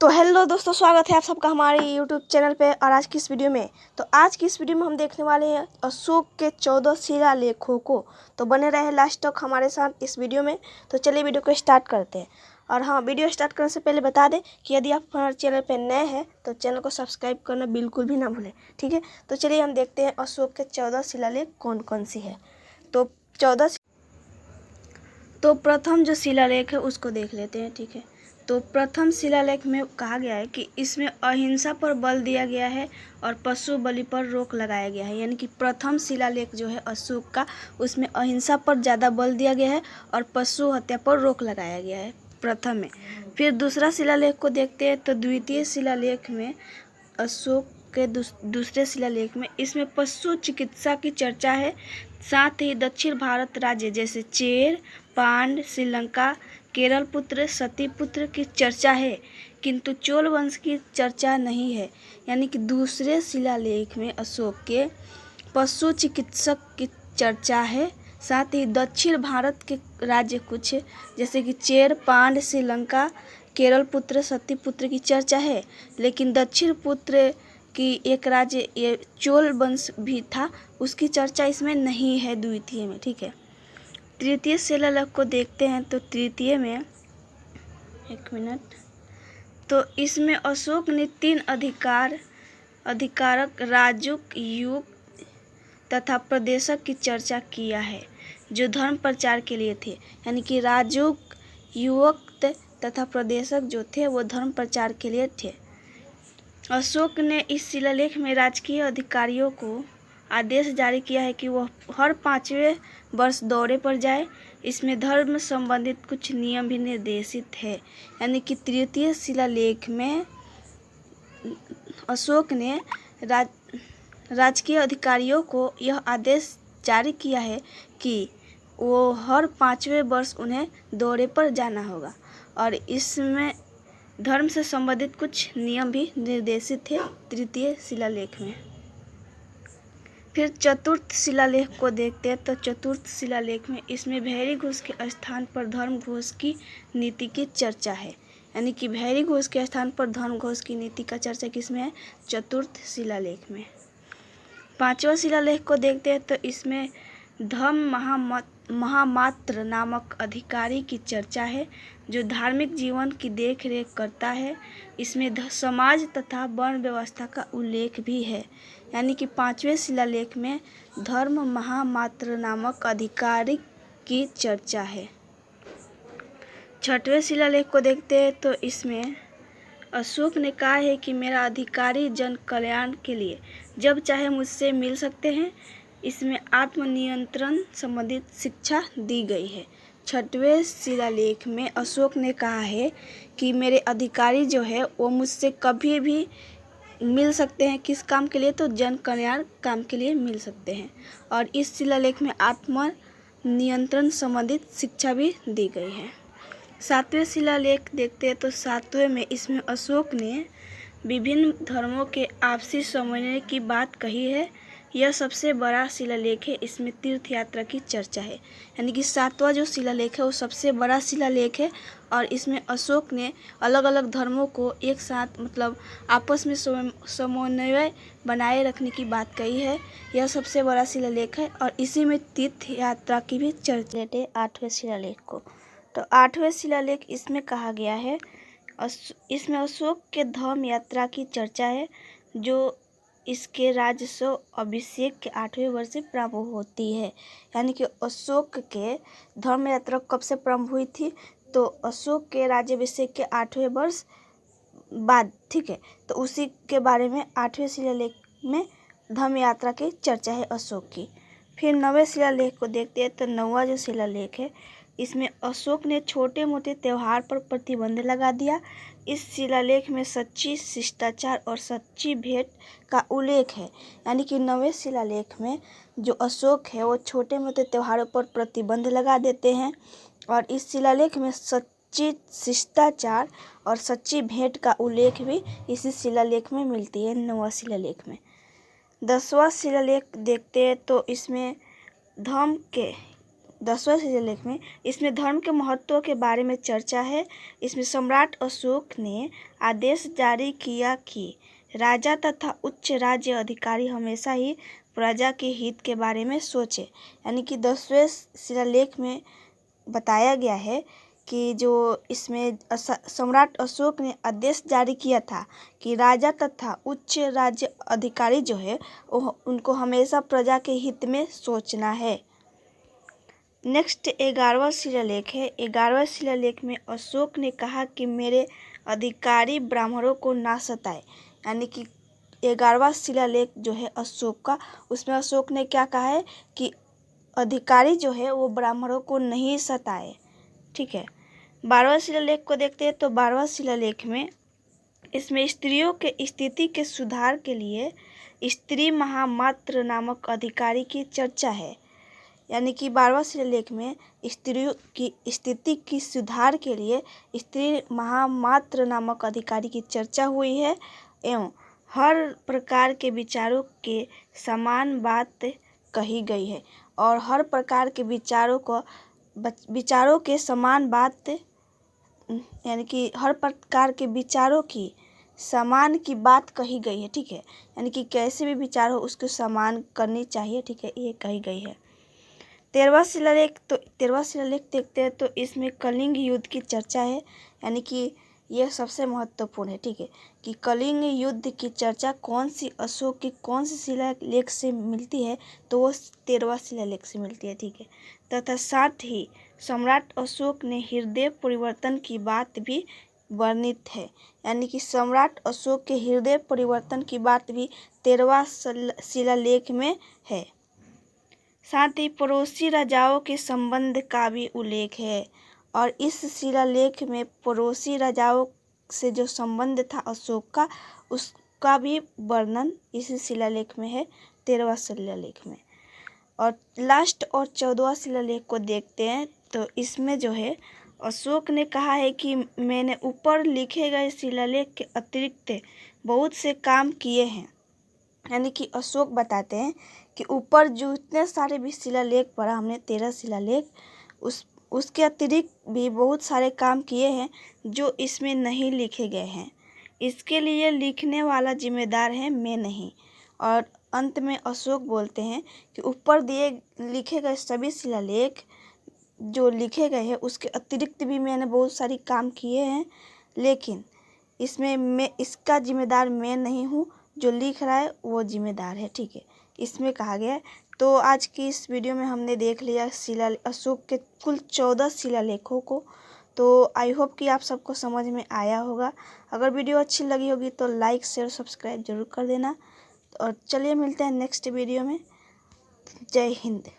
तो हेलो दोस्तों, स्वागत है आप सबका हमारे यूट्यूब चैनल पे। और आज की इस वीडियो में हम देखने वाले हैं अशोक के 14 शिलालेखों को। तो बने रहे लास्ट तक हमारे साथ इस वीडियो में। तो चलिए वीडियो को स्टार्ट करते हैं। और हाँ, वीडियो स्टार्ट करने से पहले बता दें कि यदि आप हमारे चैनल पर नए हैं तो चैनल को सब्सक्राइब करना बिल्कुल भी ना भूलें, ठीक है। तो चलिए हम देखते हैं अशोक के 14 शिलालेख कौन कौन सी है। तो प्रथम जो शिलालेख है उसको देख लेते हैं, ठीक है। तो प्रथम शिलालेख में कहा गया है कि इसमें अहिंसा पर बल दिया गया है और पशु बलि पर रोक लगाया गया है। यानी कि प्रथम शिलालेख जो है अशोक का, उसमें अहिंसा पर ज़्यादा बल दिया गया है और पशु हत्या पर रोक लगाया गया है प्रथम में। फिर दूसरा शिलालेख को देखते हैं। तो द्वितीय शिलालेख में अशोक के दूसरे शिलालेख में इसमें पशु चिकित्सा की चर्चा है। साथ ही दक्षिण भारत राज्य जैसे चेर, पांड, श्रीलंका, केरल पुत्र, सतीपुत्र की चर्चा है, किंतु चोल वंश की चर्चा नहीं है। यानी कि दूसरे शिलालेख में अशोक के पशु चिकित्सक की चर्चा है। साथ ही दक्षिण भारत के राज्य कुछ जैसे कि चेर, पांड, श्रीलंका, केरल पुत्र, सतीपुत्र की चर्चा है, लेकिन दक्षिण पुत्र की एक राज्य ये चोल वंश भी था, उसकी चर्चा इसमें नहीं है द्वितीय में, ठीक है। तृतीय शिलालेख को देखते हैं। तो तृतीय में तो इसमें अशोक ने 3 अधिकारक राजुक, युग तथा प्रदेशक की चर्चा किया है जो धर्म प्रचार के लिए थे। यानी कि राजुक, युवक तथा प्रदेशक जो थे वो धर्म प्रचार के लिए थे। अशोक ने इस शिलालेख में राजकीय अधिकारियों को आदेश जारी किया है कि वह हर 5वें वर्ष दौरे पर जाए। इसमें धर्म संबंधित कुछ नियम भी निर्देशित है। यानी कि तृतीय शिलालेख में अशोक ने राजकीय अधिकारियों को यह आदेश जारी किया है कि वो हर 5वें वर्ष उन्हें दौरे पर जाना होगा, और इसमें धर्म से संबंधित कुछ नियम भी निर्देशित थे तृतीय शिलालेख में। फिर चतुर्थ शिलालेख को देखते हैं। तो चतुर्थ शिलालेख में इसमें भैरी घोष के स्थान पर धर्म घोष की नीति की चर्चा है। यानी कि भैरी घोष के स्थान पर धर्म घोष की नीति का चर्चा किसमें है? चतुर्थ शिलालेख में। पांचवा शिलालेख को देखते हैं। तो इसमें धम्म महामात्र नामक अधिकारी की चर्चा है जो धार्मिक जीवन की देखरेख करता है। इसमें समाज तथा वर्ण व्यवस्था का उल्लेख भी है। यानी कि 5वें शिलालेख में धर्म महामात्र नामक अधिकारी की चर्चा है। 6वें शिलालेख को देखते हैं। तो इसमें अशोक ने कहा है कि मेरा अधिकारी जन कल्याण के लिए जब चाहे मुझसे मिल सकते हैं। इसमें आत्मनियंत्रण संबंधित शिक्षा दी गई है। 6वें शिलालेख में अशोक ने कहा है कि मेरे अधिकारी जो है वो मुझसे कभी भी मिल सकते हैं। किस काम के लिए? तो जन कल्याण काम के लिए मिल सकते हैं। और इस शिलालेख में आत्म नियंत्रण संबंधित शिक्षा भी दी गई है। 7वें शिलालेख देखते हैं। तो 7वें में इसमें अशोक ने विभिन्न धर्मों के आपसी समन्वय की बात कही है। यह सबसे बड़ा शिलालेख है। इसमें तीर्थ यात्रा की चर्चा है। यानी कि 7वां जो शिलालेख है वो सबसे बड़ा शिलालेख है, और इसमें अशोक ने अलग अलग धर्मों को एक साथ मतलब आपस में समन्वय बनाए रखने की बात कही है। यह सबसे बड़ा शिलालेख है, और इसी में तीर्थ यात्रा की भी चर्चा है 8वें शिलालेख को। तो 8वें शिलालेख इसमें कहा गया है, इसमें अशोक के धर्म यात्रा की चर्चा है जो इसके राजस्व अभिषेक के 8वें वर्ष से प्रारंभ होती है। यानी कि अशोक के धर्म यात्रा कब से प्रारंभ हुई थी? तो अशोक के राज्याभिषेक के 8वें वर्ष बाद, ठीक है। तो उसी के बारे में 8वें शिलालेख में धर्म यात्रा की चर्चा है अशोक की। फिर 9वें शिलालेख को देखते हैं। तो 9वां जो शिलालेख है इसमें अशोक ने छोटे मोटे त्यौहार पर प्रतिबंध लगा दिया। इस शिलालेख में सच्ची शिष्टाचार और सच्ची भेंट का उल्लेख है। यानी कि 9वें शिलालेख में जो अशोक है वो छोटे मोटे त्योहारों पर प्रतिबंध लगा देते हैं, और इस शिलालेख में सच्ची शिष्टाचार और सच्ची भेंट का उल्लेख भी इसी शिलालेख में मिलती है 9वां शिलालेख में। 10वां शिलालेख देखते हैं। तो इसमें 10वां शिलालेख में इसमें धर्म के महत्व के बारे में चर्चा है। इसमें सम्राट अशोक ने आदेश जारी किया कि राजा तथा उच्च राज्य अधिकारी हमेशा ही प्रजा के हित के बारे में सोचे। यानी कि 10वें शिलालेख में बताया गया है कि जो इसमें सम्राट अशोक ने आदेश जारी किया था कि राजा तथा उच्च राज्य अधिकारी जो है उनको हमेशा प्रजा के हित में सोचना है। नेक्स्ट 11वां शिलालेख है। 11वें शिलालेख में अशोक ने कहा कि मेरे अधिकारी ब्राह्मणों को ना सताए। यानी कि 11वां शिलालेख जो है अशोक का, उसमें अशोक ने क्या कहा है कि अधिकारी जो है वो ब्राह्मणों को नहीं सताए। ठीक है, 12वां शिलालेख को देखते हैं। तो 12वां शिलालेख में इसमें स्त्रियों के स्थिति के सुधार के लिए स्त्री महामात्र नामक अधिकारी की चर्चा है। यानी कि 12वां शिलालेख में स्त्रियों की स्थिति की सुधार के लिए स्त्री महामात्र नामक अधिकारी की चर्चा हुई है एवं हर प्रकार के विचारों के समान बात कही गई है। और हर प्रकार के विचारों के समान बात, यानी कि हर प्रकार के विचारों की समान की बात कही गई है। ठीक है, यानी कि कैसे भी विचार हो उसको समान करनी चाहिए। ठीक है, ये कही गई है। 13वां शिलालेख, तो 13वां शिलालेख देखते हैं। तो इसमें कलिंग युद्ध की चर्चा है। यानी कि यह सबसे महत्वपूर्ण है। ठीक है, कि कलिंग युद्ध की चर्चा कौन सी अशोक की कौन सी शिलालेख से मिलती है, तो वो 13वां शिलालेख से मिलती है। ठीक है, तथा साथ ही सम्राट अशोक ने हृदय परिवर्तन की बात भी वर्णित है। यानी कि सम्राट अशोक के हृदय परिवर्तन की बात भी 13वां शिलालेख में है। साथ ही पड़ोसी राजाओं के संबंध का भी उल्लेख है। और इस शिलालेख में पड़ोसी राजाओं से जो संबंध था अशोक का, उसका भी वर्णन इस शिलालेख में है, 13वां शिलालेख में। और लास्ट और 14वां शिलालेख को देखते हैं। तो इसमें जो है अशोक ने कहा है कि मैंने ऊपर लिखे गए शिलालेख के अतिरिक्त बहुत से काम किए हैं। यानी कि अशोक बताते हैं कि ऊपर जो इतने सारे भी शिलालेख पढ़ा हमने, 13 शिलालेख, उसके अतिरिक्त भी बहुत सारे काम किए हैं जो इसमें नहीं लिखे गए हैं। इसके लिए लिखने वाला जिम्मेदार है, मैं नहीं। और अंत में अशोक बोलते हैं कि ऊपर दिए लिखे गए सभी शिलालेख जो लिखे गए हैं उसके अतिरिक्त भी मैंने बहुत सारी काम किए हैं, लेकिन इसमें इसका जिम्मेदार मैं नहीं हूँ, जो लिख रहा है वो जिम्मेदार है। ठीक है, इसमें कहा गया है। तो आज की इस वीडियो में हमने देख लिया अशोक के कुल 14 शिलालेखों को। तो आई होप कि आप सबको समझ में आया होगा। अगर वीडियो अच्छी लगी होगी तो लाइक शेयर सब्सक्राइब जरूर कर देना। और चलिए मिलते हैं नेक्स्ट वीडियो में। जय हिंद।